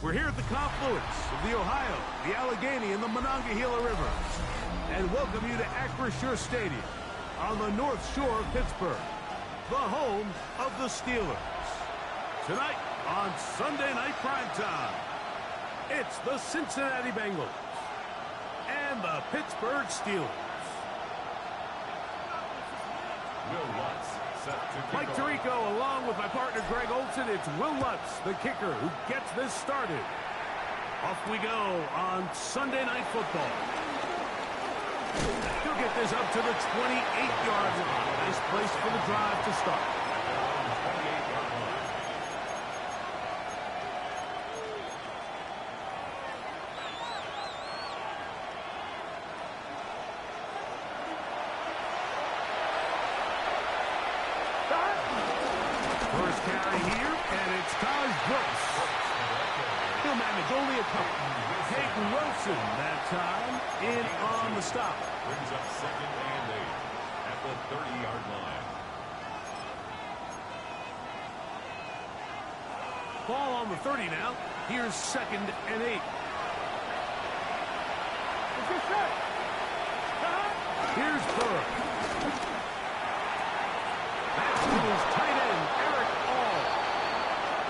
We're here at the confluence of the Ohio, the Allegheny, and the Monongahela Rivers, and welcome you to Acrisure Stadium on the North Shore of Pittsburgh, the home of the Steelers. Tonight on Sunday Night Primetime, it's the Cincinnati Bengals and the Pittsburgh Steelers. Mike Tirico along with my partner Greg Olson. It's Will Lutz, the kicker, who gets this started. Off we go on Sunday Night Football. He'll get this up to the 28-yard line. Nice place for the drive to start. First carry here, and it's Taj Brooks. He'll manage only a couple. Jake Wilson that time in on the stop. Brings up 2nd and 8 at the 30-yard line. Ball on the 30 now. Here's 2nd and 8. Here's Burrow. That's to his tight end, Eric All.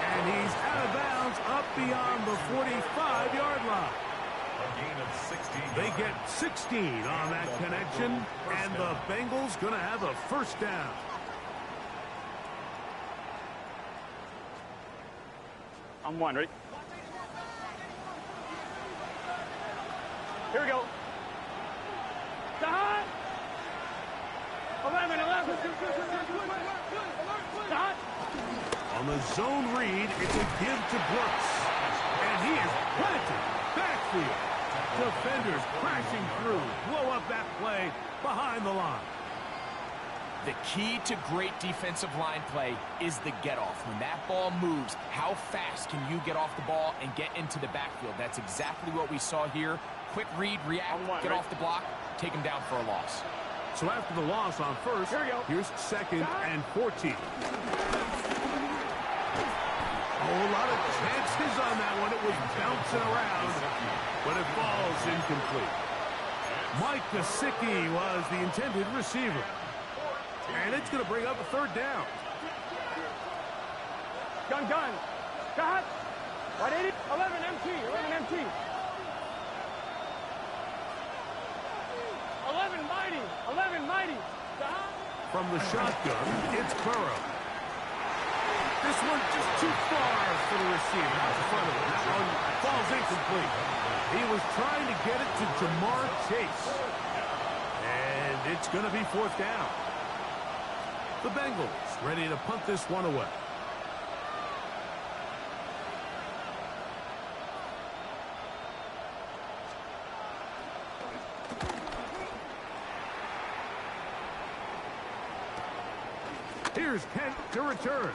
And he's out of bounds up beyond the 45-yard line. A gain of 16. They get 16 on that connection, and the Bengals going to have a first down. I'm one, ready? Here we go. 11. On the zone read, it's a give to Brooks. And he is planted. Backfield. Defenders crashing through. Blow up that play behind the line. The key to great defensive line play is the get-off. When that ball moves, how fast can you get off the ball and get into the backfield? That's exactly what we saw here. Quick read, react, get off the block, take him down for a loss. So after the loss on first, here's 2nd and 14. Oh, a lot of chances on that one. It was bouncing around, but it falls incomplete. Mike Gesicki was the intended receiver. And it's going to bring up a 3rd down. Gun. Got 180. 11 MT. 11 MT. 11 mighty. From the shotgun, it's Burrow. This one just too far for the receiver. Out in front of him. That one falls incomplete. He was trying to get it to Jamar Chase. And it's going to be 4th down. The Bengals ready to punt this one away. Here's Kent to return. A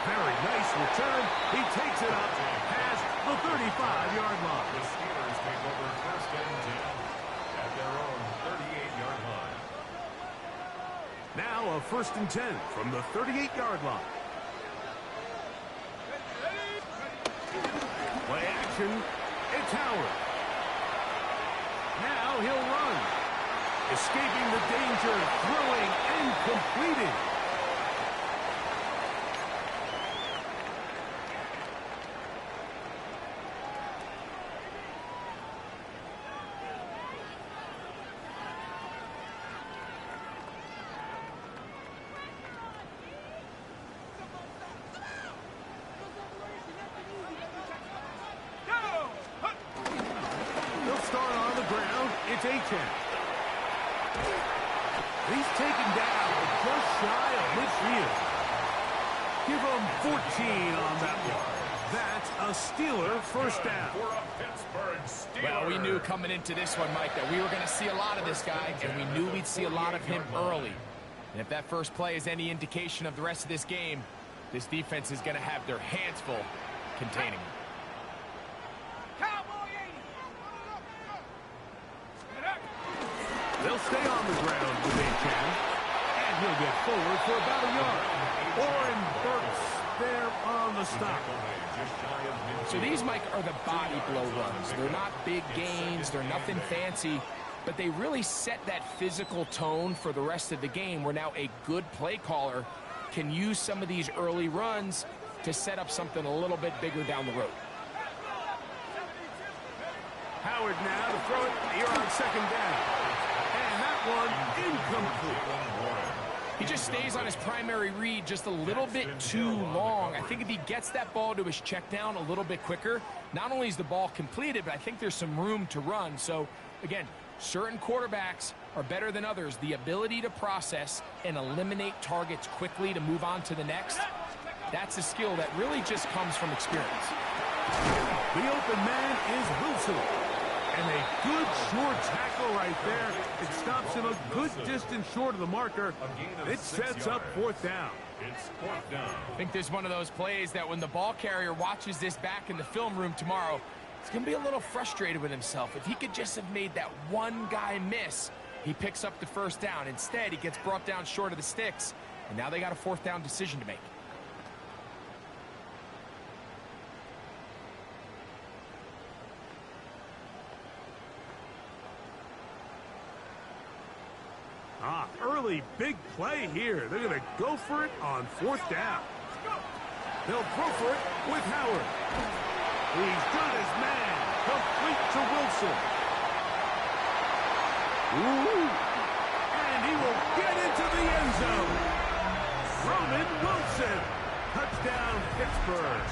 very nice return. He takes it up past the 35-yard line. The Steelers take over 1st and 10 at their own 38-yard line. Now a 1st and 10 from the 38-yard line. Play action. It's Howard. Now he'll run. Escaping the danger, throwing and completing. They'll start on the ground. It's Achane. He's taken down just shy of midfield. Give him 14 on that one. That's a Steeler first down. For a Pittsburgh Steelers. Well, we knew coming into this one, Mike, that we were going to see a lot of this guy, and we knew we'd see a lot of him early. And if that first play is any indication of the rest of this game, this defense is going to have their hands full containing him. They'll stay on the ground with Achane, and he'll get forward for about a yard. Oren Burks there on the stop. So these, Mike, are the body blow runs. They're not big gains. They're nothing fancy. But they really set that physical tone for the rest of the game where now a good play caller can use some of these early runs to set up something a little bit bigger down the road. Howard now to throw it. You're on second down. And that one incomplete. He just stays on his primary read just a little bit too long. I think if he gets that ball to his check down a little bit quicker, not only is the ball completed, but I think there's some room to run. So, again, certain quarterbacks are better than others. The ability to process and eliminate targets quickly to move on to the next, that's a skill that really just comes from experience. The open man is Wilson. And a good short tackle right there. It stops him a good distance short of the marker. It sets up fourth down. It's fourth down. I think there's one of those plays that when the ball carrier watches this back in the film room tomorrow, he's going to be a little frustrated with himself. If he could just have made that one guy miss, he picks up the first down. Instead, he gets brought down short of the sticks, and now they got a fourth down decision to make. Early big play here. They're going to go for it on fourth down. They'll throw for it with Howard. He's got his man. Complete to Wilson. Ooh. And he will get into the end zone. Roman Wilson. Touchdown, Pittsburgh.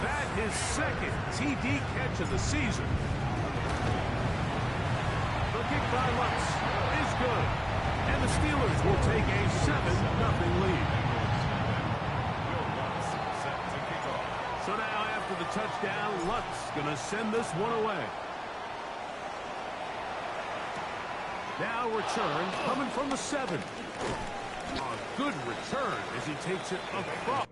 That his second TD catch of the season. The kick by Lutz is good. And the Steelers will take a 7-0 lead. So now after the touchdown, Lutz going to send this one away. Now return coming from the 7. A good return as he takes it across.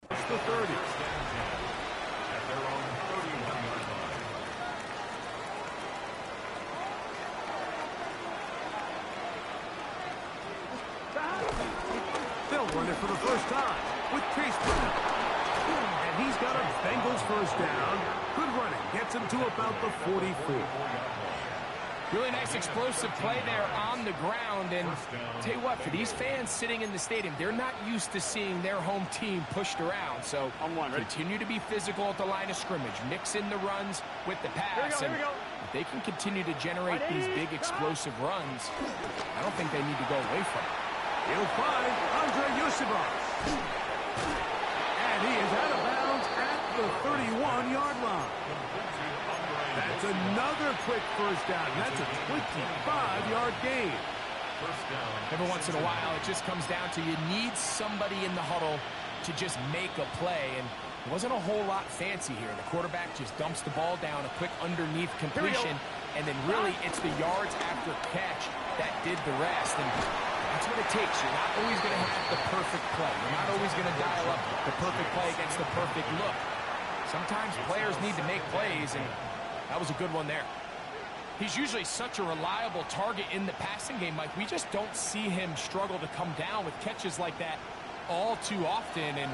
The 30. At their own 31-yard line. They'll run it for the first time with Chase Brown. And he's got a Bengals first down. Good running. Gets him to about the 44. Really nice explosive play there on the ground. And tell you what, for these fans sitting in the stadium, they're not used to seeing their home team pushed around. So continue to be physical at the line of scrimmage. Mix in the runs with the pass. And if they can continue to generate these big explosive runs, I don't think they need to go away from it. He'll find Andre Yosibas. And he is out of bounds at the 31-yard line. That's another quick first down. That's a 25-yard gain. Every once in a while, it just comes down to you need somebody in the huddle to just make a play. And it wasn't a whole lot fancy here. The quarterback just dumps the ball down, a quick underneath completion, and then really it's the yards after catch that did the rest. And that's what it takes. You're not always going to have the perfect play. You're not always going to dial up the perfect play against the perfect look. Sometimes players need to make plays, and that was a good one there. He's usually such a reliable target in the passing game, Mike. We just don't see him struggle to come down with catches like that all too often. And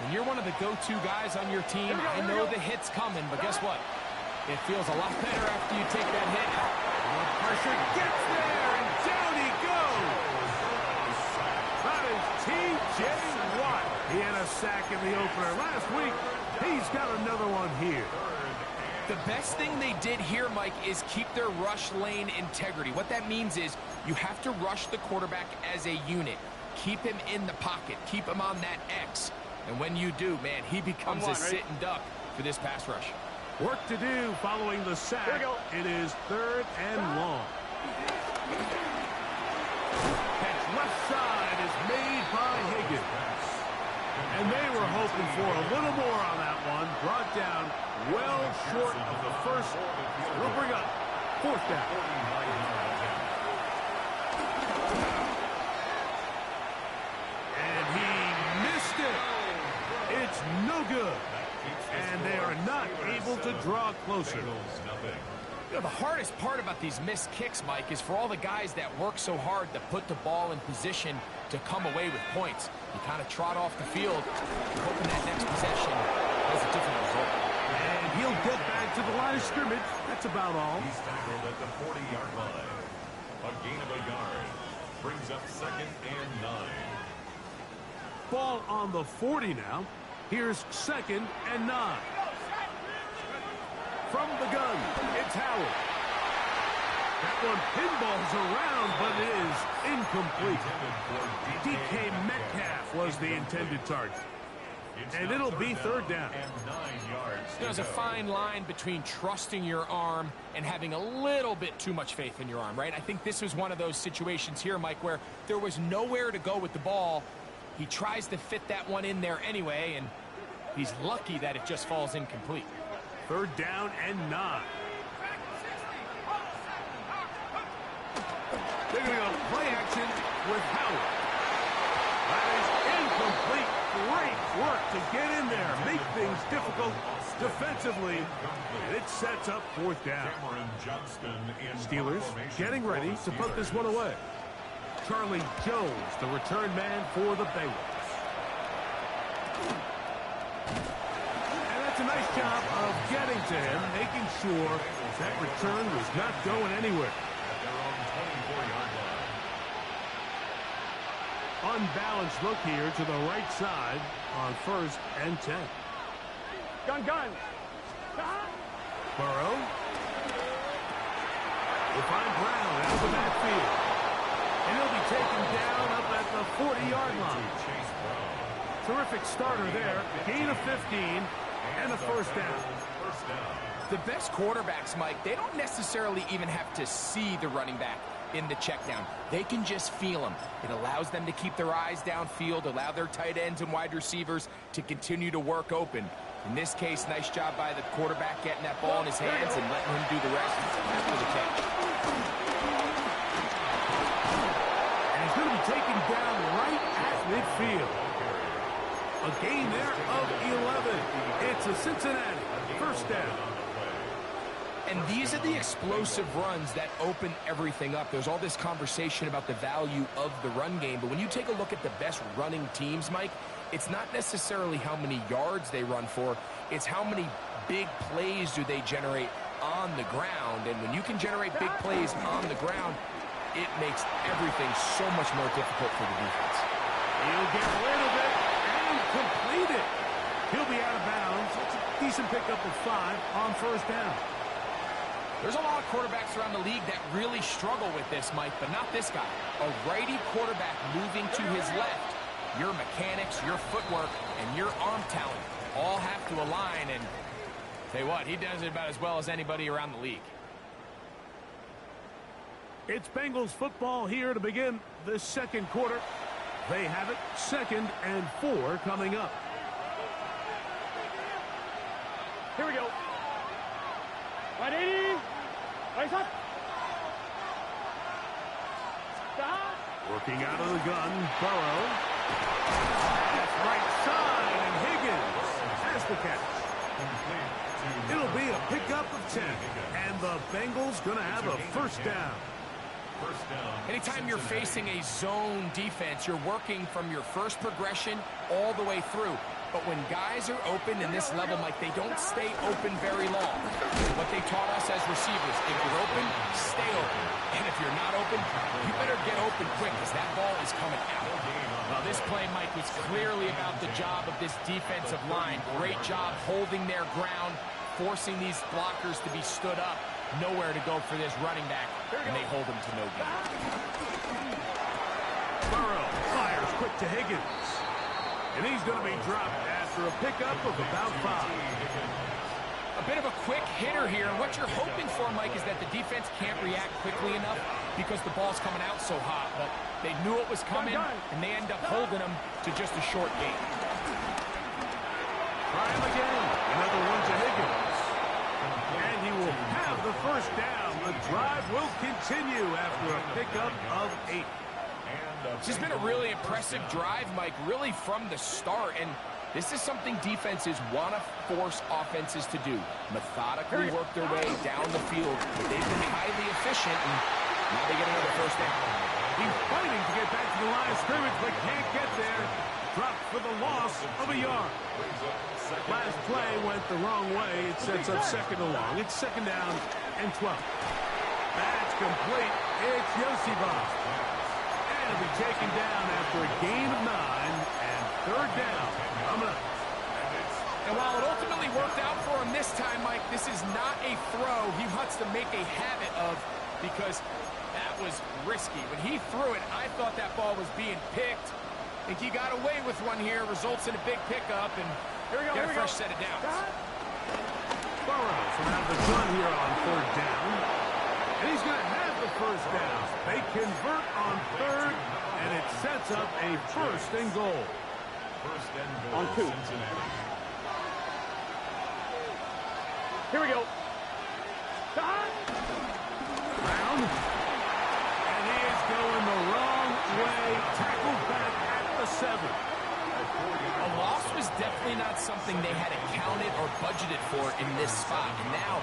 when you're one of the go-to guys on your team, I know the hit's coming, but guess what? It feels a lot better after you take that hit. Pressure gets there, and down he goes. That is T.J. Watt. He had a sack in the opener last week. He's got another one here. The best thing they did here, Mike, is keep their rush lane integrity. What that means is you have to rush the quarterback as a unit. Keep him in the pocket. Keep him on that X. And when you do, man, he becomes a sitting duck for this pass rush. Work to do following the sack. It is 3rd and long. Catch left side is made by Higgins. And they were hoping for a little more on that one. Brought down well short of the first. We'll bring up 4th down. And he draw closer. Bengals, nothing. You know, the hardest part about these missed kicks, Mike, is for all the guys that work so hard to put the ball in position to come away with points. You kind of trot off the field, hoping that next possession has a different result. And he'll get back to the line of scrimmage. That's about all. He's tackled at the 40-yard line. A gain of a yard. Brings up 2nd and 9. Ball on the 40 now. Here's 2nd and 9. From the gun, it's Howard. That one pinballs around, but it is incomplete. DK Metcalf was the intended target. And it'll be 3rd down. And 9 yards. There's a fine line between trusting your arm and having a little bit too much faith in your arm, right? I think this was one of those situations here, Mike, where there was nowhere to go with the ball. He tries to fit that one in there anyway, and he's lucky that it just falls incomplete. 3rd down and 9. They're going to go play action with Howard. That is incomplete. Great work to get in there, make things difficult defensively, and it sets up 4th down. Steelers getting ready to put this one away. Charlie Jones, the return man for the Bengals. And that's a nice job of getting to him, making sure that return was not going anywhere. Unbalanced look here to the right side on 1st and 10. Gun. Burrow. Will find Brown out of the backfield. And he'll be taken down up at the 40-yard line. Terrific starter there. Gain of 15 and a 1st down. The best quarterbacks, Mike, they don't necessarily even have to see the running back in the check down. They can just feel him. It allows them to keep their eyes downfield, allow their tight ends and wide receivers to continue to work open. In this case, nice job by the quarterback getting that ball in his hands and letting him do the rest after the catch. And he's going to be taken down right at midfield. A gain there of 11. It's a Cincinnati 1st down. And these are the explosive runs that open everything up. There's all this conversation about the value of the run game, but when you take a look at the best running teams, Mike, it's not necessarily how many yards they run for, it's how many big plays do they generate on the ground. And when you can generate big plays on the ground, it makes everything so much more difficult for the defense. He'll get rid of it and complete it. He'll be out of bounds. It's a decent pickup of 5 on 1st down. There's a lot of quarterbacks around the league that really struggle with this, Mike, but not this guy. A righty quarterback moving to his left. Your mechanics, your footwork, and your arm talent all have to align, and tell you what, he does it about as well as anybody around the league. It's Bengals football here to begin the 2nd quarter. They have it 2nd and 4 coming up. Here we go. 180. Right up. Stop. Working out of the gun, Burrow. That's right side, and Higgins has the catch. It'll be a pickup of 10, and the Bengals going to have a 1st down. Anytime you're facing a zone defense, you're working from your first progression all the way through. But when guys are open in this level, Mike, they don't stay open very long. What they taught us as receivers, if you're open, stay open. And if you're not open, you better get open quick because that ball is coming out. Well, this play, Mike, was clearly about the job of this defensive line. Great job holding their ground, forcing these blockers to be stood up. Nowhere to go for this running back, and they hold him to no gain. Burrow fires quick to Higgins. And he's going to be dropped after a pickup of about 5. A bit of a quick hitter here, and what you're hoping for, Mike, is that the defense can't react quickly enough because the ball's coming out so hot, but they knew it was coming, and they end up holding him to just a short gain. Try him again. Another one to Higgins. And he will have the 1st down. The drive will continue after a pickup of 8. This has been a really impressive drive, Mike, really from the start. And This is something defenses want to force offenses to do. Methodically work their way down the field. But they've been highly efficient, and now they get another first down. He's fighting to get back to the line of scrimmage, but can't get there. Dropped for the loss of a yard. Last play went the wrong way. It sets up second and long. It's second down and 12. That's complete. It's Yosiba. And it'll be taken down after a gain of 9 and third down. Coming up. And while it ultimately worked out for him this time, Mike, this is not a throw he wants to make a habit of because that was risky. When he threw it, I thought that ball was being picked. I think he got away with one here, results in a big pickup, and get a fresh set of downs. Burrows will have the gun here on third down. And he's going to have the first down. They convert on third, and it sets up a first and goal. First and goal, On 2. Cincinnati. Here we go. Brown. And he is going the wrong way. Tackled back at the 7. A loss was definitely not something they had accounted or budgeted for in this spot. And now,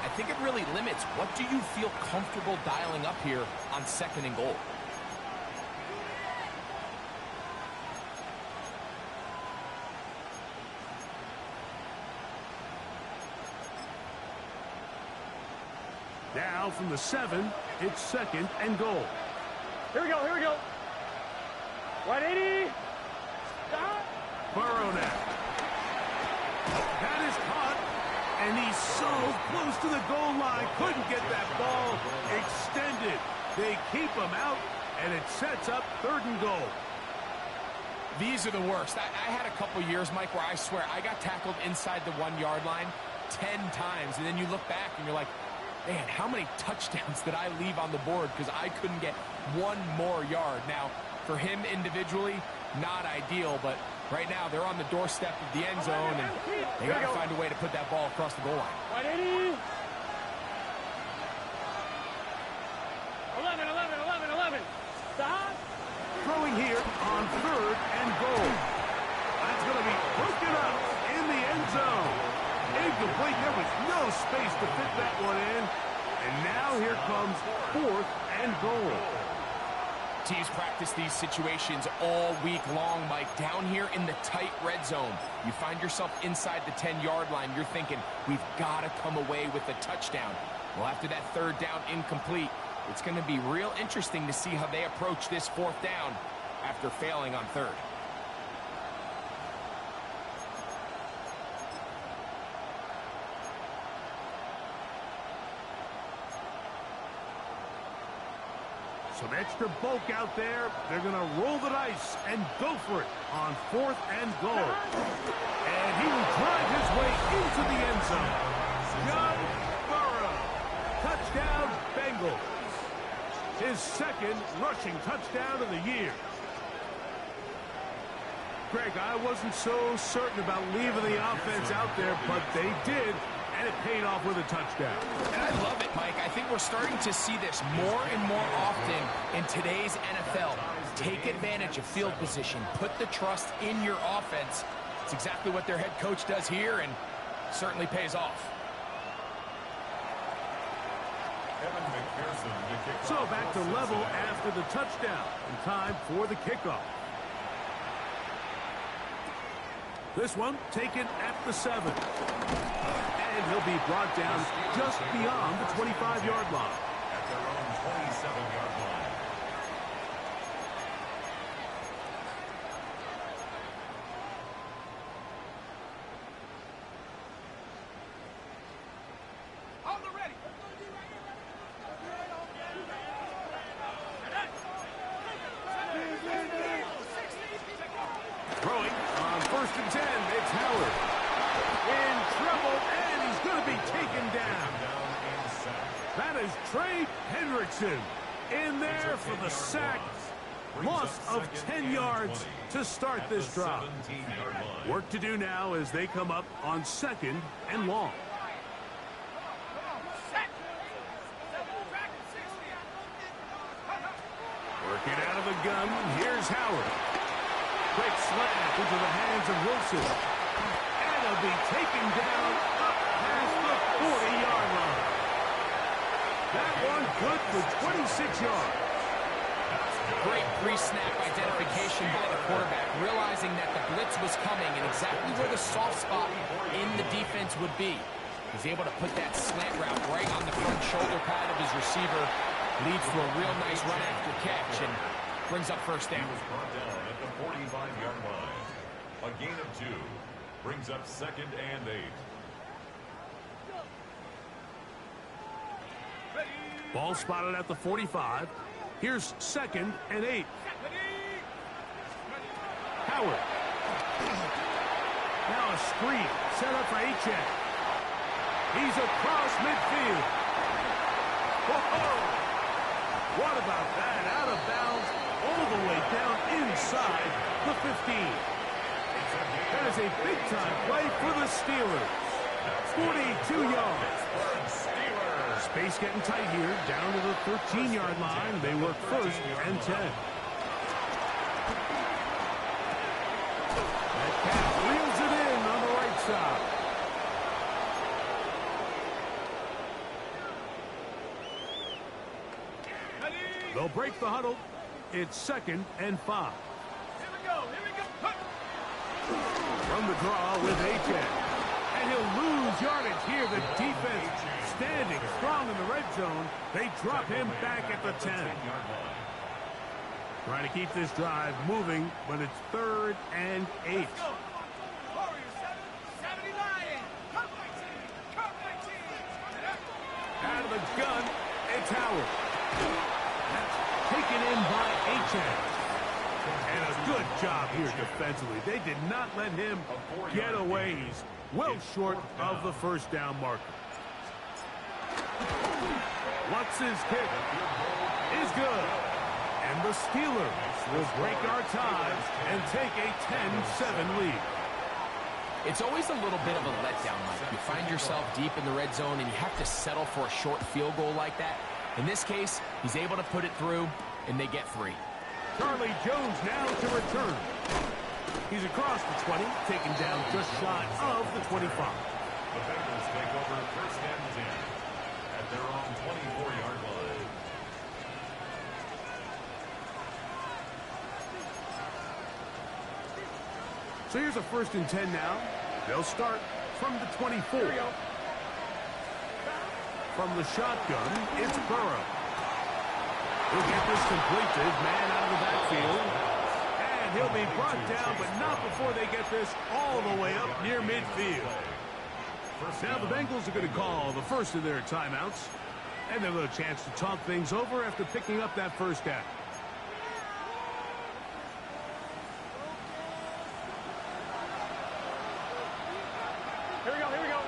I think it really limits what do you feel comfortable dialing up here on second and goal. Now from the 7, it's second and goal. Here we go. Here we go. 180. Stop. Burrow now. That is caught, and he's so close to the goal line. Couldn't get that ball extended. They keep him out, and it sets up third and goal. These are the worst. I had a couple years, Mike, where I swear I got tackled inside the 1 yard line 10 times, and then you look back and you're like, man, how many touchdowns did I leave on the board because I couldn't get one more yard? Now, for him individually, not ideal, but right now they're on the doorstep of the end zone, and they got to find a way to put that ball across the goal line. 180. 11. Stop. Throwing here on third and goal. That's going to be broken up in the end zone. Incomplete. There was no space to fit that one in. And now here comes fourth and goal. Teams practice these situations all week long, Mike. Down here in the tight red zone, you find yourself inside the 10-yard line. You're thinking, we've got to come away with a touchdown. Well, after that third down incomplete, it's going to be real interesting to see how they approach this fourth down after failing on third. Some extra bulk out there. They're going to roll the dice and go for it on fourth and goal. And he will drive his way into the end zone. Joe Burrow. Touchdown, Bengals. His second rushing touchdown of the year. Greg, I wasn't so certain about leaving the offense out there, but they did. And it paid off with a touchdown. And I love it, Mike. I think we're starting to see this more and more often in today's NFL. Take advantage of field position. Put the trust in your offense. It's exactly what their head coach does here, and certainly pays off. So back to level after the touchdown. And time for the kickoff. This one taken at the 7. And he'll be brought down just beyond the 25-yard line. At their own 27-yard line. On the ready. Throwing on first and 10, it's Howard. In trouble, and he's going to be taken down. That is Trey Hendrickson in there for the sack. Loss of 10 yards to start this drive. Work to do now as they come up on second and long. Working out of the gun, here's Howard. Quick slant into the hands of Wilson. And he'll be taken down up past the 40-yard line. That one good for 26 yards. Great pre-snap identification by the quarterback, realizing that the blitz was coming and exactly where the soft spot in the defense would be. He's able to put that slant route right on the front shoulder pad of his receiver. Leads to a real nice run after catch and brings up first down. Brought down at the 45-yard line. A gain of 2 brings up 2nd and 8. Ball spotted at the 45. Here's 2nd and 8. Howard. Now a screen set up for Achane. He's across midfield. Whoa! What about that? Out of bounds all the way down inside the 15. That is a big-time play for the Steelers. 42 yards. Space getting tight here, down to the 13-yard line. They work 1st and 10. That cat reels it in on the right side. They'll break the huddle. It's 2nd and 5. Here we go. From the draw with Achane. And he'll lose yardage here. The defense standing strong in the red zone. They drop him back at the 10. Trying to keep this drive moving, but it's 3rd and 8. Out of the gun, it's Howard. That's taken in by Achane. And a good job here defensively. They did not let him get away. He's well short of the first down marker. Lutz's kick is good. And the Steelers will break our ties and take a 10-7 lead. It's always a little bit of a letdown, Mike. You find yourself deep in the red zone and you have to settle for a short field goal like that. In this case, he's able to put it through, and they get 3. Charlie Jones now to return. He's across the 20, taken down just shy of the 25. The Bengals take over 1st and 10 at their own 24-yard line. So here's a 1st and 10 now. They'll start from the 24. From the shotgun, it's Burrow. He'll get this complete to his man out of the backfield. And he'll be brought down, but not before they get this all the way up near midfield. Now the Bengals are going to call the first of their timeouts. And they'll have a chance to talk things over after picking up that first down. Here we go.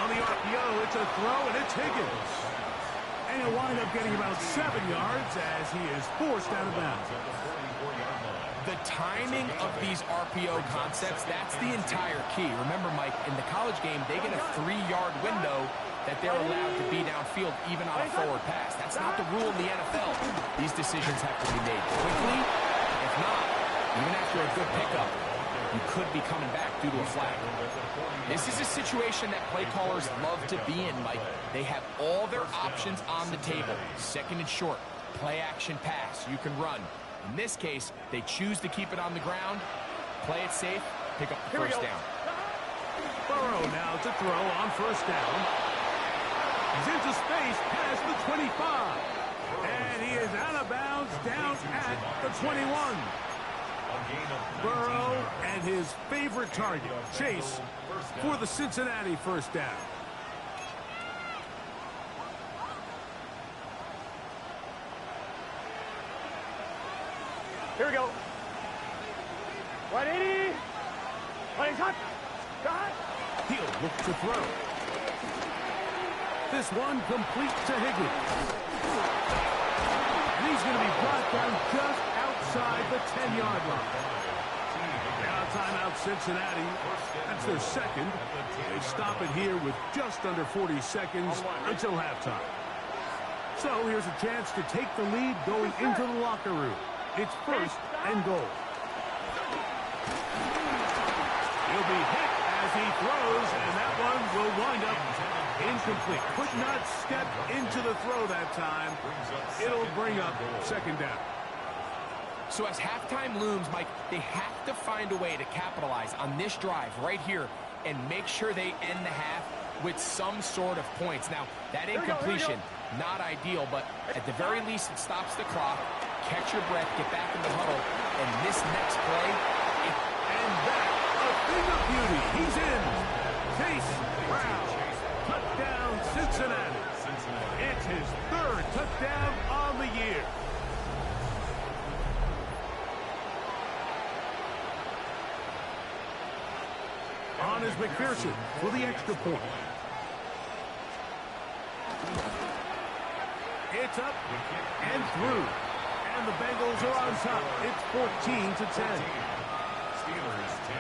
On the RPO, it's a throw, and it's Higgins. And he'll wind up getting about 7 yards as he is forced out of bounds. The timing of these RPO concepts, that's the entire key. Remember, Mike, in the college game, they get a 3-yard window that they're allowed to be downfield even on a forward pass. That's not the rule in the NFL. These decisions have to be made quickly. If not, even after a good pickup, you could be coming back due to a flag. This is a situation that play callers love to be in, Mike. They have all their options on the table. 2nd and short, play action pass, you can run. In this case, they choose to keep it on the ground, play it safe, pick up the first down. Burrow now to throw on 1st down. He's into space past the 25. And he is out of bounds down at the 21. Burrow and his favorite target, Chase, for the Cincinnati first down. Here we go. 180. Playing hot. Got. He'll look to throw. This one complete to Higgins. And he's going to be brought down just outside the 10-yard line. Now timeout Cincinnati. That's their 2nd. They stop it here with just under 40 seconds until halftime. So here's a chance to take the lead going into the locker room. It's first and goal. He'll be hit as he throws, and that one will wind up incomplete. Could not step into the throw that time. It'll bring up second down. So as halftime looms, Mike, they have to find a way to capitalize on this drive right here and make sure they end the half with some sort of points. Now, that incompletion, not ideal, but at the very least, it stops the clock. Catch your breath, get back in the huddle, and this next play, and that, a thing of beauty. He's in. Chase Brown. Touchdown, Cincinnati. It's his third touchdown on the year. On is McPherson for the extra point. It's up and through. And the Bengals are on top. It's 14-10. Steelers 10.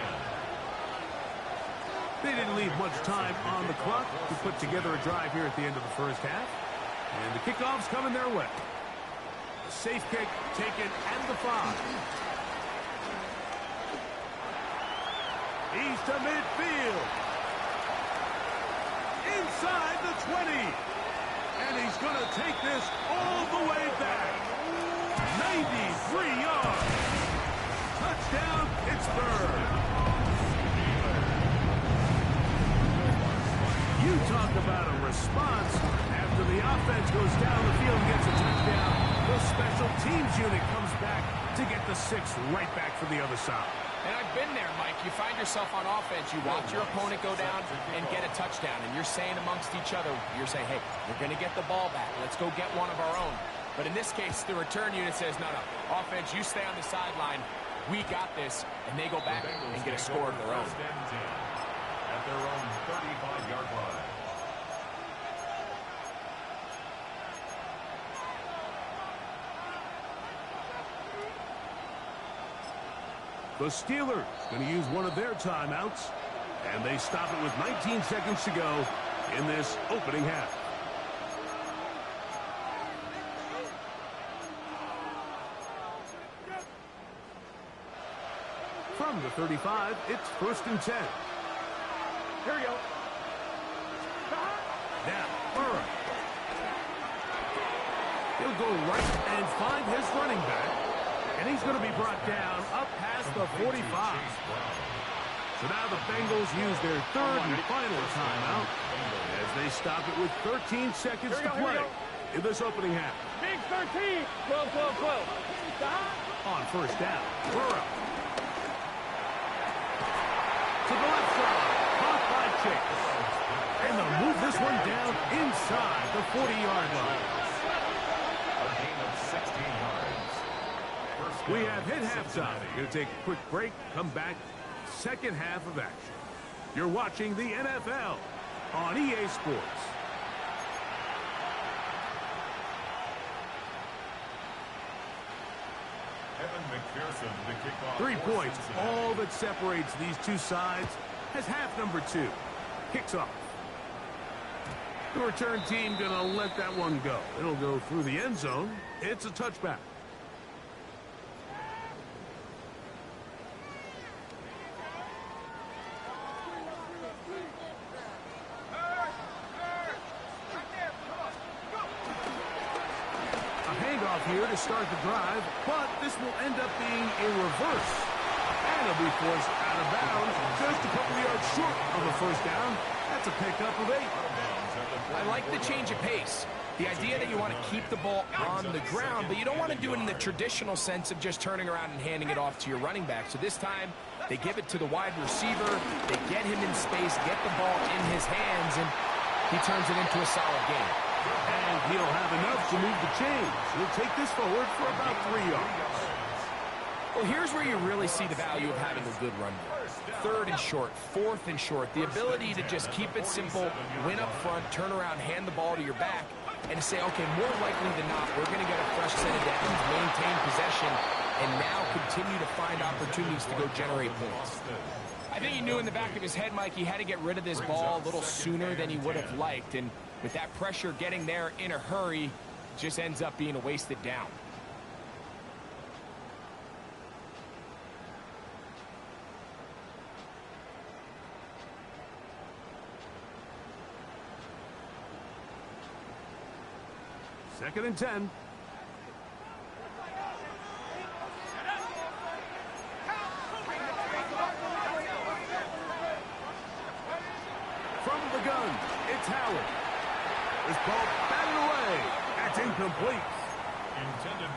They didn't leave much time on the clock to put together a drive here at the end of the first half. And the kickoff's coming their way. A safe kick taken and the 5. He's to midfield. Inside the 20. And he's going to take this all the way back. 93 yards. Touchdown, Pittsburgh. You talk about a response. After the offense goes down the field and gets a touchdown, the special teams unit comes back to get the 6th right back for the other side. and I've been there, Mike. You find yourself on offense, you watch your opponent go down and get a touchdown, and you're saying amongst each other, you're saying, hey, we're going to get the ball back. Let's go get one of our own. But in this case, the return unit says, no, offense, you stay on the sideline. We got this, and they go back and get a score of their own. At their own 35-yard line. The Steelers going to use one of their timeouts, and they stop it with 19 seconds to go in this opening half. From the 35, it's 1st and 10. Here we go. Now, Burrow. He'll go right and find his running back. And he's going to be brought down up past the 45. So now the Bengals use their third and final timeout as they stop it with 13 seconds to play in this opening half. Big 13. 12, 12, 12. On first down, Burrow. To the left side, caught by Chase. And they'll move this one down inside the 40-yard line. A gain of 16 yards. We have hit halftime. Going to take a quick break, come back, second half of action. You're watching the NFL on EA Sports. Evan McPherson to kick off. 3 points, all that separates these two sides as half number 2 kicks off. The return team going to let that one go. It'll go through the end zone. It's a touchback. Here to start the drive, but this will end up being a reverse. And it'll be forced out of bounds just a couple of yards short of a first down. That's a pickup of 8. I like the change of pace. The idea that you want to keep the ball on the ground, but you don't want to do it in the traditional sense of just turning around and handing it off to your running back. So this time, they give it to the wide receiver. They get him in space, get the ball in his hands, and he turns it into a solid game. And he'll have enough to move the chains. He'll take this forward for about 3 yards. Well, here's where you really see the value of having a good run. 3rd and short, 4th and short. The ability to just keep it simple, win up front, turn around, hand the ball to your back, and to say, okay, more likely than not, we're going to get a fresh set of downs, maintain possession, and now continue to find opportunities to go generate points. I think he knew in the back of his head, Mike, he had to get rid of this ball a little sooner than he would have liked, and with that pressure getting there in a hurry, just ends up being a wasted down. Second and 10. From the gun, it's Howard. This ball batted away. That's incomplete.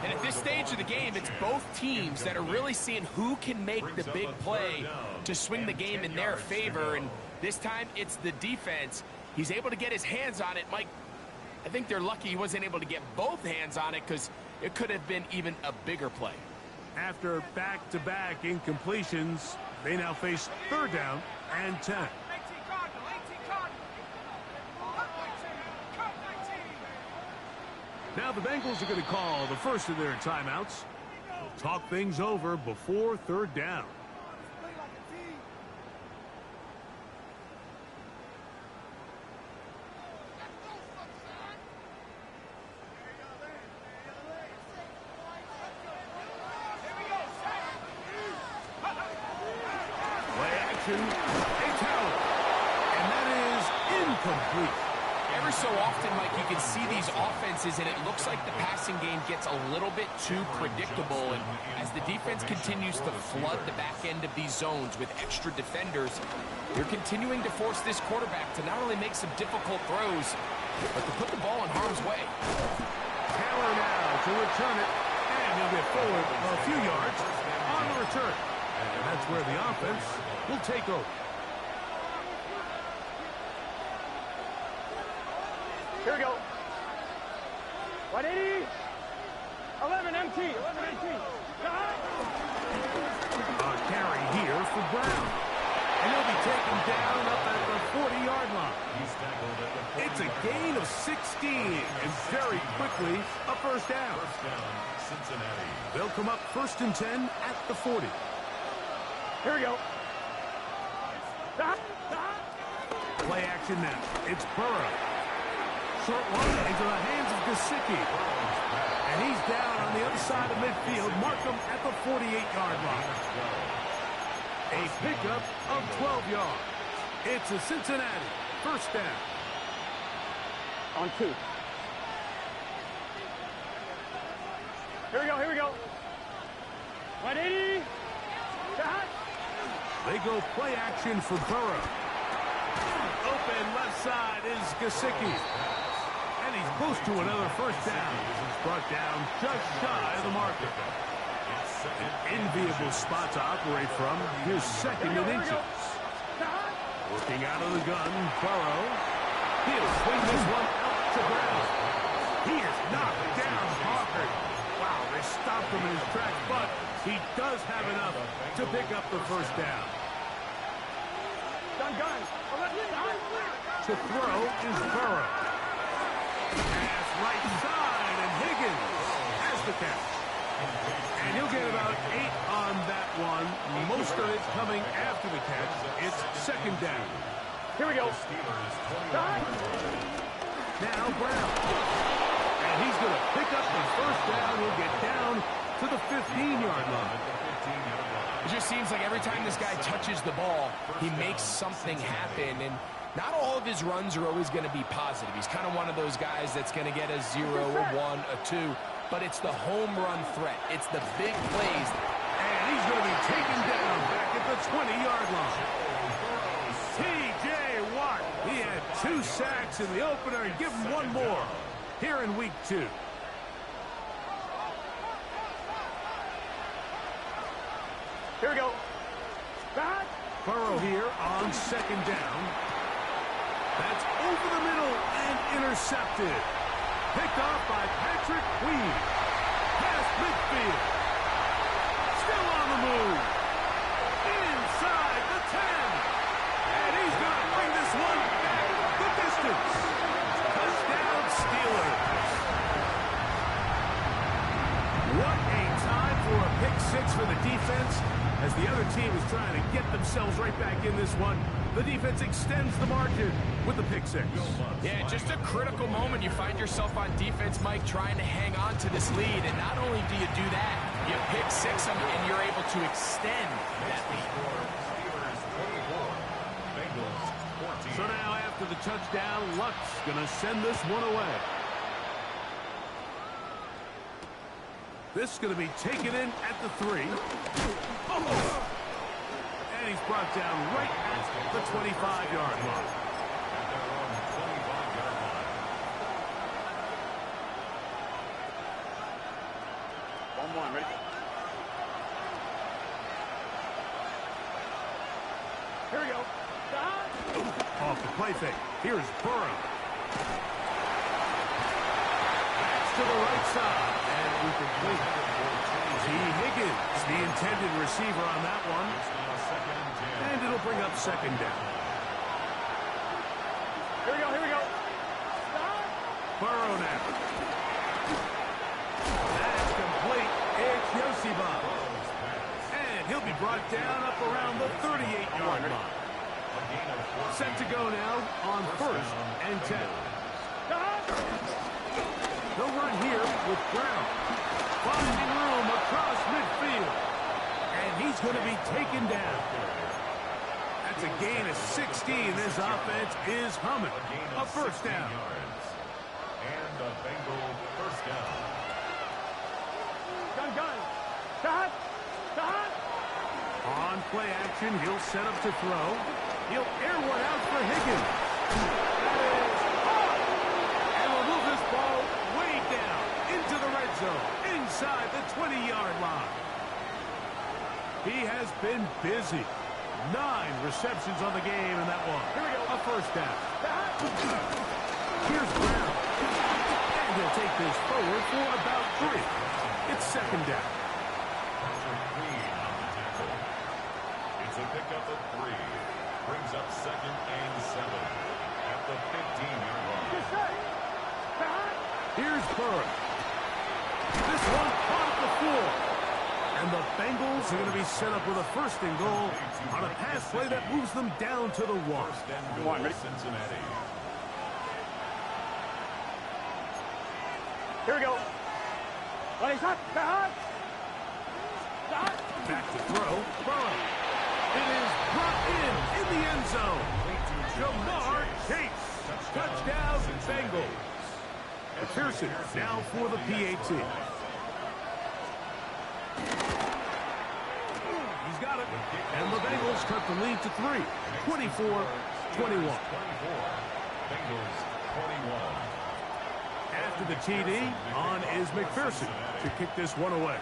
And at this stage of the game, it's both teams that are really seeing who can make the big play to swing the game in their favor. And this time, it's the defense. He's able to get his hands on it. Mike, I think they're lucky he wasn't able to get both hands on it because it could have been even a bigger play. After back-to-back incompletions, they now face third down and 10. Now the Bengals are going to call the first of their timeouts. They'll talk things over before third down. Play action, a towel, and that is incomplete. Every so often, Mike, you can see these offenses, and it looks like the passing game gets a little bit too predictable. And as the defense continues to flood the back end of these zones with extra defenders, they're continuing to force this quarterback to not only make some difficult throws, but to put the ball in harm's way. Taylor now to return it, and he'll get forward a few yards on the return. And that's where the offense will take over. Here we go. 180. 11 MT. 11 MT. A carry here for Brown. And he'll be taken down up at the 40-yard line. It's a gain of 16, and very quickly a first down. Cincinnati. They'll come up first and 10 at the 40. Here we go. Play action now. It's Burrow. Short one into the hands of Gesicki. And he's down on the other side of midfield. Mark him at the 48-yard line. A pickup of 12 yards. It's a Cincinnati first down. On 2. Here we go. Here we go. 180. Shot. They go play action for Burrow. Open left side is Gesicki. And he's close to another first down. He's brought down just shy of the marker. An enviable spot to operate from. Here's second and inches. Working out of the gun, Burrow. He'll swing this one out to Brown. He is knocked down hard. Wow, they stopped him in his tracks, but he does have enough to pick up the first down. Gun. To throw is Burrow. Pass right side, and Higgins has the catch. And he'll get about 8 on that one. Most of it coming after the catch. It's second down. Here we go. Now Brown. And he's going to pick up the first down. He'll get down to the 15-yard line. It just seems like every time this guy touches the ball, he makes something happen. And not all of his runs are always going to be positive. He's kind of one of those guys that's going to get a 0, a 1, a 2. But it's the home run threat. It's the big plays. And he's going to be taken down back at the 20-yard line. T.J. Watt. He had 2 sacks in the opener, and give him 1 more here in week 2. Here we go. Burrow here on second down. That's over the middle and intercepted. Picked off by Patrick Queen. Past midfield. Still on the move. Inside the 10. And he's going to bring this one back the distance. Touchdown Steelers. What a time for a pick 6 for the defense as the other team is trying to get themselves right back in this one. The defense extends the margin with the pick six. Yeah, just a critical moment. You find yourself on defense, Mike, trying to hang on to this lead. And not only do you do that, you pick six them, and you're able to extend that lead. So now after the touchdown, Luck's going to send this one away. This is going to be taken in at the 3. Oh. And he's brought down right at the 25-yard line. One, ready? Here we go. Off the play fake. Here's Burrow. That's to the right side. And incomplete. T. Higgins, the intended receiver on that one. And it'll bring up second down. Here we go, here we go. Burrow now. That's complete. It's Yosiba. And he'll be brought down up around the 38-yard line. Set to go now on 1st and 10. They'll run here with Brown. Finding room across midfield. And he's going to be taken down. That's a gain of 16. This offense is humming. A first down. And a Bengal first down. Gun. Cut. On play action, he'll set up to throw. He'll air one out for Higgins. That is caught. And will move this ball way down into the red zone, inside the 20-yard line. He has been busy. 9 receptions on the game in that one. Here we go. A first down. Here's Brown. And he'll take this forward for about 3. It's second down. It's a pickup of 3. Brings up second and 7 at the 15-yard line. Here's Burrow. This one caught at the 4. And the Bengals are going to be set up with a first and goal on a pass play that moves them down to the 1. First and goal, Cincinnati. Here we go. Back to throw. Burrow. It is brought in the end zone. Jamar Chase. Touchdown, Bengals. Pearson now for the PAT. He's got it. And the Bengals cut the lead to 3. 24-21. Bengals 21. After the TD, on is McPherson to kick this one away.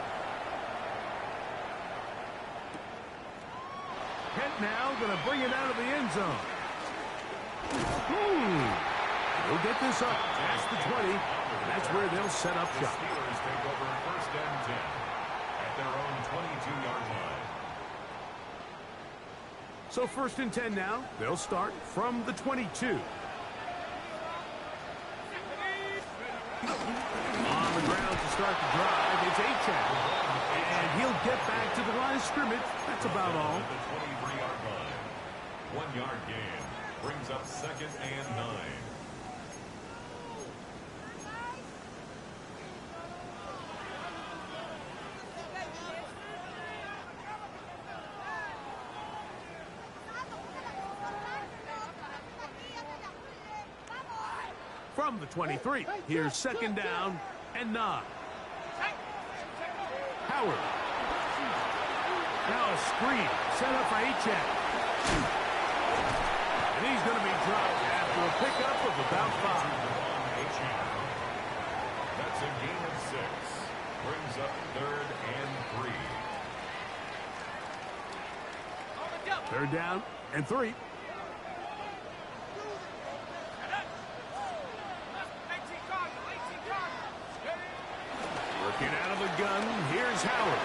Kent now going to bring it out of the end zone. He'll get this up past the 20, and that's where they'll set up shop. The Steelers take over first and 10 at their own 22-yard line. So first and 10 now. They'll start from the 22. On the ground to start the drive, it's Achane. And he'll get back to the line of scrimmage. That's about all. The 23-yard line. 1-yard gain. Brings up second and 9. From the 23, here's second down and 9. Howard. Now a screen set up for Achane. And he's going to be dropped after a pickup of about 5. That's a gain of 6. Brings up third and 3. Third down and 3. Working out of the gun, here's Howard.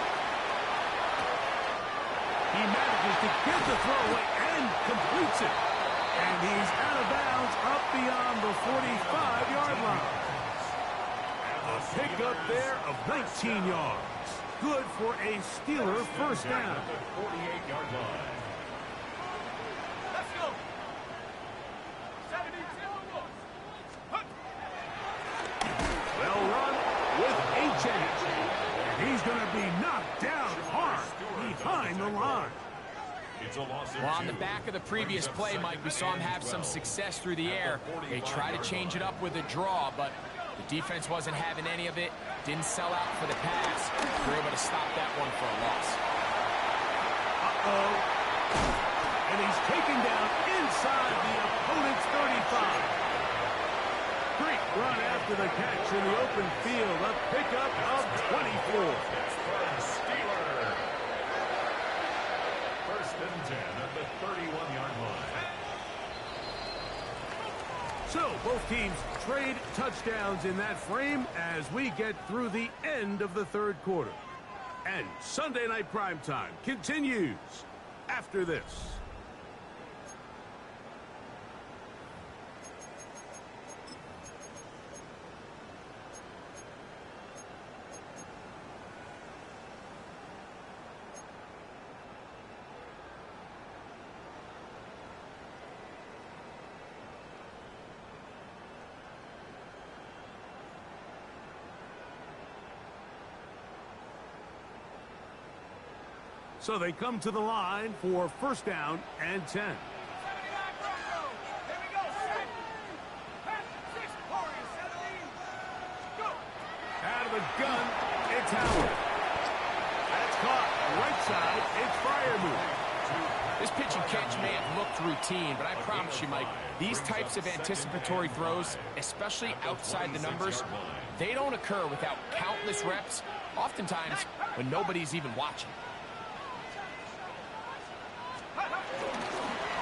He manages to get the throw away and completes it. And he's out of bounds up beyond the 45-yard line. A pickup there of 19 yards. Good for a Steeler first down. 48-yard line. Let's go. chance. And he's going to be knocked down hard behind the line. Well, on the back of the previous play, Mike, we saw him have some success through the air. They tried to change it up with a draw, but the defense wasn't having any of it. Didn't sell out for the pass. They were able to stop that one for a loss. Uh-oh. And he's taken down inside the opponent's 35. Great run after the catch in the open field. A pickup of 24. First and 10 at the 31-yard line. So both teams trade touchdowns in that frame as we get through the end of the third quarter. And Sunday Night Primetime continues after this. So they come to the line for first down and 10. Out of the gun, it's Howard. That's caught. Right side, it's Freiermuth. This pitch and catch may have looked routine, but I promise you, Mike, these types of anticipatory throws, especially outside the numbers, they don't occur without countless reps, oftentimes when nobody's even watching.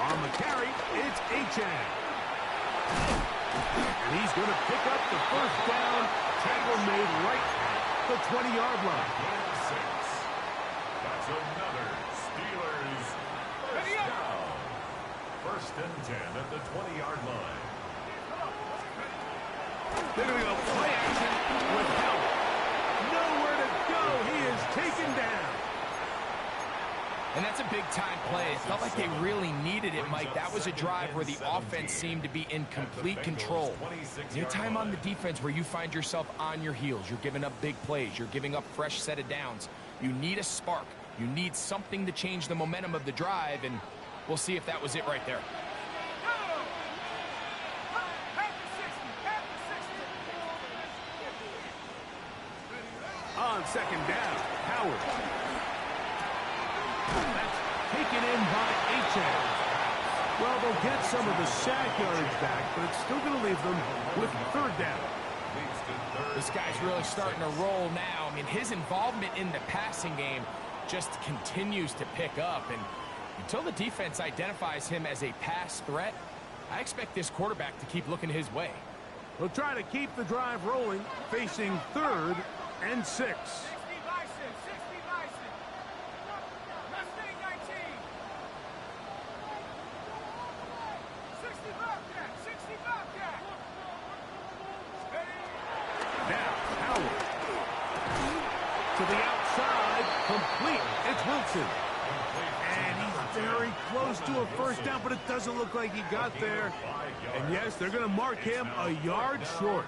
On the carry, it's Achane. And he's going to pick up the first down. Tackle made right at the 20-yard line. That's another Steelers first down. First and 10 at the 20-yard line. They're going to go play action with help. Nowhere to go. He is taken down. And that's a big-time play. It felt like they really needed it, Mike. That was a drive where the offense seemed to be in complete control. Anytime on the defense where you find yourself on your heels, you're giving up big plays, you're giving up fresh set of downs, you need a spark. You need something to change the momentum of the drive, and we'll see if that was it right there. On second down, Howard. That's taken in by Achane. Well, they'll get some of the sack yardage back, but it's still going to leave them with third down. This guy's really starting to roll now. I mean, his involvement in the passing game just continues to pick up, and until the defense identifies him as a pass threat, I expect this quarterback to keep looking his way. They'll try to keep the drive rolling, facing third and 6. To the outside, complete. It's Wilson. And he's very close to a first down, but it doesn't look like he got there. And yes, they're going to mark him a yard short.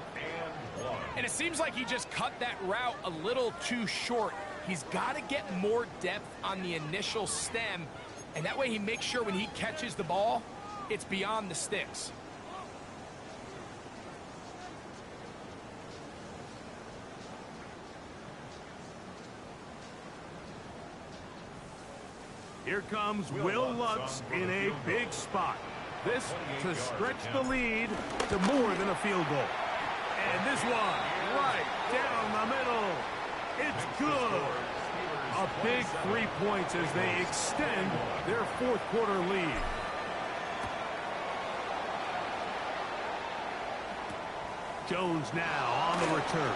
And it seems like he just cut that route a little too short. He's got to get more depth on the initial stem, and that way he makes sure when he catches the ball, it's beyond the sticks. Here comes Will Lutz in a big spot. This to stretch the lead to more than a field goal. And this one, right down the middle. It's good. A big 3 points as they extend their fourth quarter lead. Jones now on the return.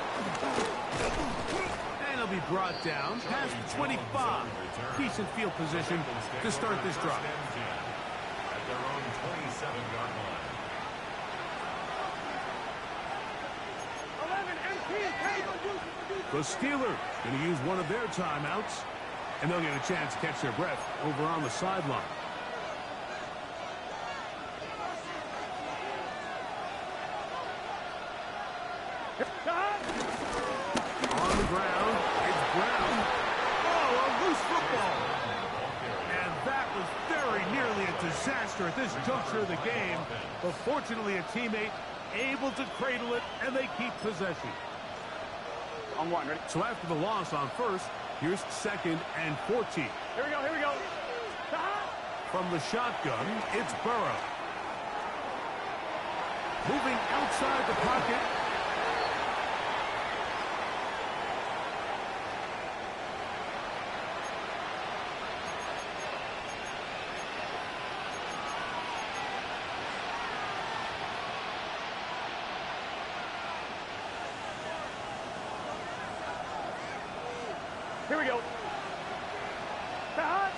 And he'll be brought down past 25. Decent field position to start this drive. At their own 27-yard line. The Steelers going to use one of their timeouts, and they'll get a chance to catch their breath over on the sideline. On the pressure at this juncture of the game, but fortunately a teammate able to cradle it, and they keep possession. On one, ready? So after the loss on first, here's 2nd and 14. Here we go, here we go. From the shotgun, it's Burrow. Moving outside the pocket. Here we go. Now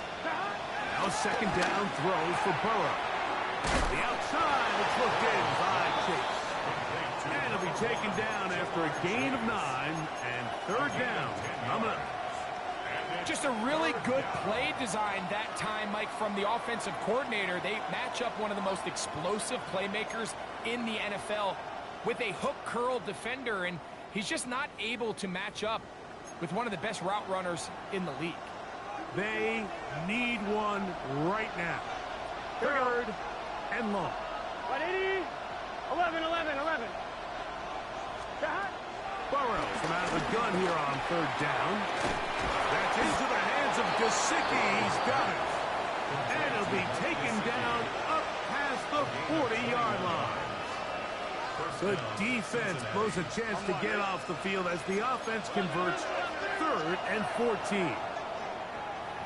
2nd down throw for Burrow. The outside, it's looked in by Chase. And it'll be taken down after a gain of 9 and 3rd down coming up. Just a really good play design that time, Mike, from the offensive coordinator. They match up one of the most explosive playmakers in the NFL with a hook curl defender, and he's just not able to match up with one of the best route runners in the league. They need one right now. 3rd and long. 180, 11, 11, 11. Burrow from out of the gun here on 3rd down. That's into the hands of Gesicki. He's got it. And it'll be taken down up past the 40-yard line. The defense blows a chance to get off the field as the offense converts 3rd and 14.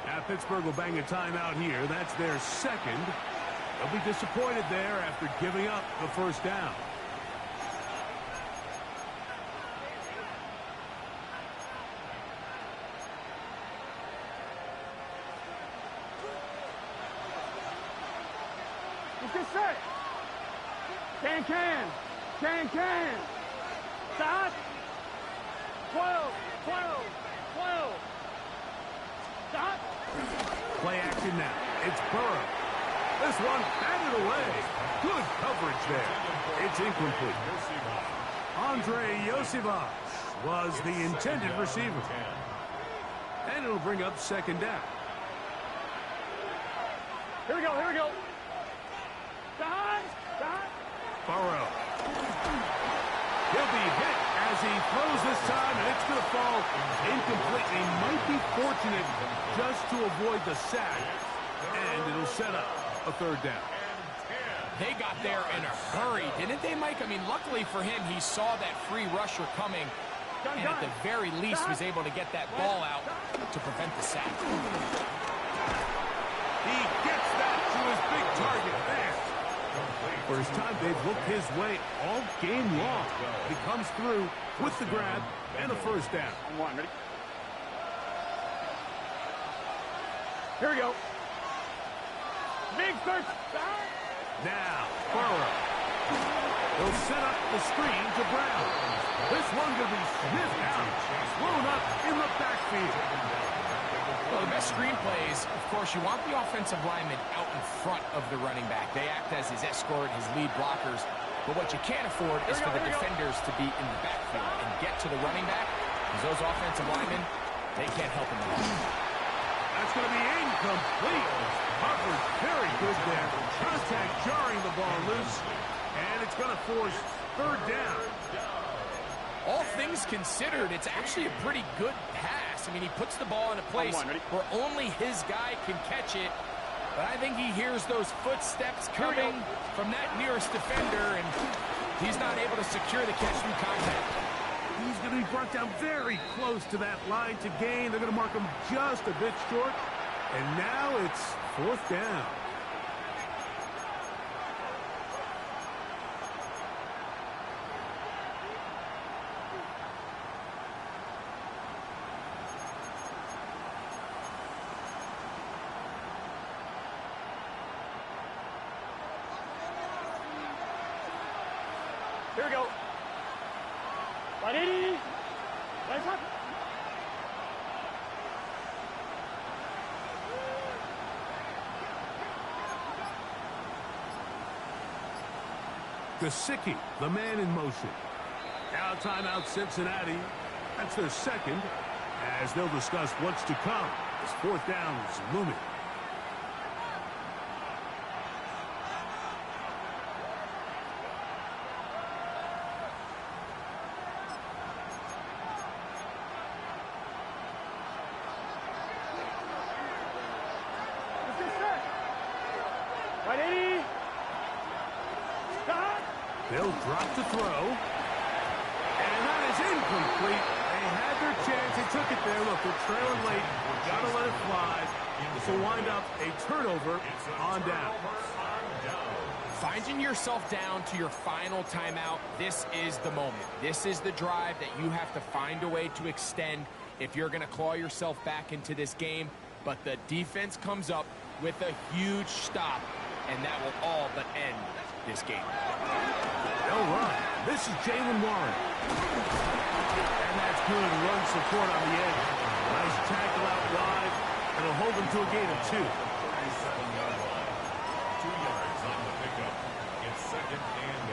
Now Pittsburgh will bang a timeout here. That's their 2nd. They'll be disappointed there after giving up the 1st down. Let's get set. Can. Stop. 12. Stop. Play action now. It's Burrow. This one batted away. Good coverage there. It's incomplete. Andre Yosivas was the intended receiver. And it'll bring up 2nd down. Here we go. Stop. Burrow. He'll be hit as he throws this time, and it's going to fall incomplete. He might be fortunate just to avoid the sack, and it'll set up a 3rd down. They got there in a hurry, didn't they, Mike? I mean, luckily for him, he saw that free rusher coming, and at the very least was able to get that ball out to prevent the sack. He gets that to his big target there. First time they've looked his way all game long. He comes through with the grab and a 1st down. On one, ready? Here we go. Big search. Now, Burrow. He'll set up the screen to Brown. This one going to be sniffed out. Thrown up in the backfield. Well, the best screen plays, of course, you want the offensive lineman out in front of the running back. They act as his escort, his lead blockers. But what you can't afford is for the defenders to be in the backfield and get to the running back, because those offensive linemen, they can't help him at all. That's going to be incomplete. Covered very good there. Contact jarring the ball loose. And it's going to force 3rd down. All things considered, it's actually a pretty good pass. I mean, he puts the ball in a place where only his guy can catch it. But I think he hears those footsteps coming from that nearest defender, and he's not able to secure the catch through contact. He's going to be brought down very close to that line to gain. They're going to mark him just a bit short. And now it's 4th down. Here we go. 180. Nice one. Gesicki, the man in motion. Now timeout Cincinnati. That's their 2nd, as they'll discuss what's to come as 4th down is looming. drop to throw. And that is incomplete. They had their chance. They took it there. Look, they're trailing late. Got to let it fly. This will wind up a turnover on down. Finding yourself down to your final timeout, this is the moment. This is the drive that you have to find a way to extend if you're going to claw yourself back into this game. But the defense comes up with a huge stop, and that will all but end this game. They'll run. This is Jalen Warren. And that's good run support on the edge. Nice tackle out wide. It'll hold them to a gain of 2. 37-yard line. 2 yards on the pickup. It's 2nd and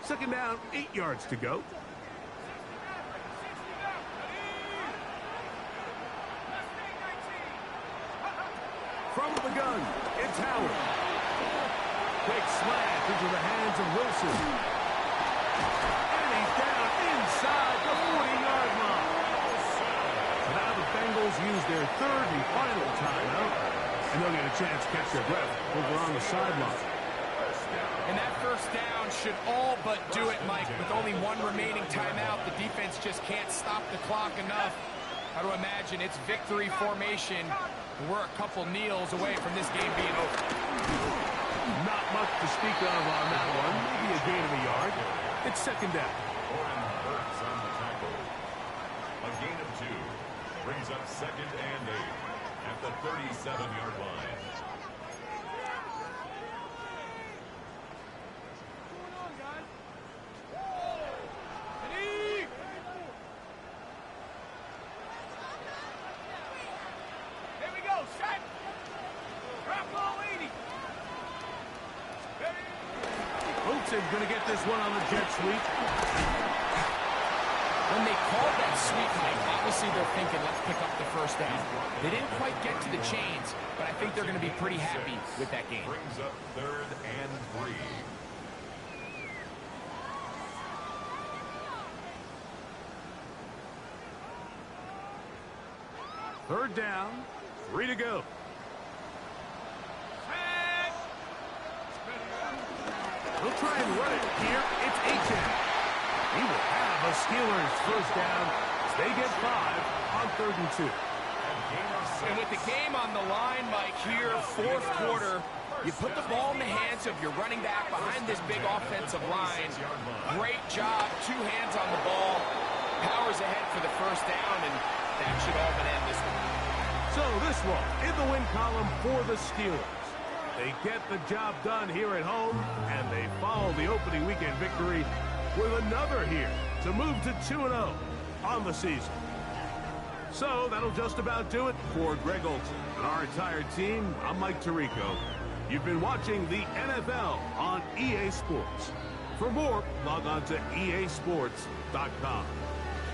8. 2nd down, 8 yards to go. From the gun, it's Howard. Quick slash into the hands of Wilson. And he's down inside the 40-yard line. Now the Bengals use their 3rd and final timeout, and they'll get a chance to catch their breath over on the sideline. And that 1st down should all but do it, Mike. With only 1 remaining timeout, the defense just can't stop the clock enough. Got to imagine it's victory formation. We're a couple kneels away from this game being over. Not much to speak of on that one. Maybe a gain of a yard. It's 2nd down. Warren hurts on the tackle. A gain of 2. Brings up 2nd and 8 at the 37-yard line. Going to get this one on the jet sweep. When they called that sweep, Mike, obviously they're thinking, let's pick up the 1st down. They didn't quite get to the chains, but I think they're going to be pretty happy with that game. Brings up 3rd and 3. Third down, 3 to go. He'll try and run it here. It's Aiken. He will have a Steelers 1st down as they get 5 on 3rd and 2. And with the game on the line, Mike, here, 4th quarter, you put the ball in the hands of your running back behind this big offensive line. Great job. 2 hands on the ball. Powers ahead for the 1st down, and that should all but end this one. So this one in the win column for the Steelers. They get the job done here at home, and they follow the opening weekend victory with another here to move to 2-0 on the season. So that'll just about do it for Greg Olson and our entire team. I'm Mike Tirico. You've been watching the NFL on EA Sports. For more, log on to easports.com.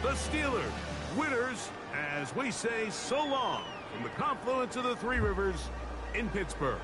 The Steelers, winners, as we say so long from the confluence of the 3 rivers in Pittsburgh.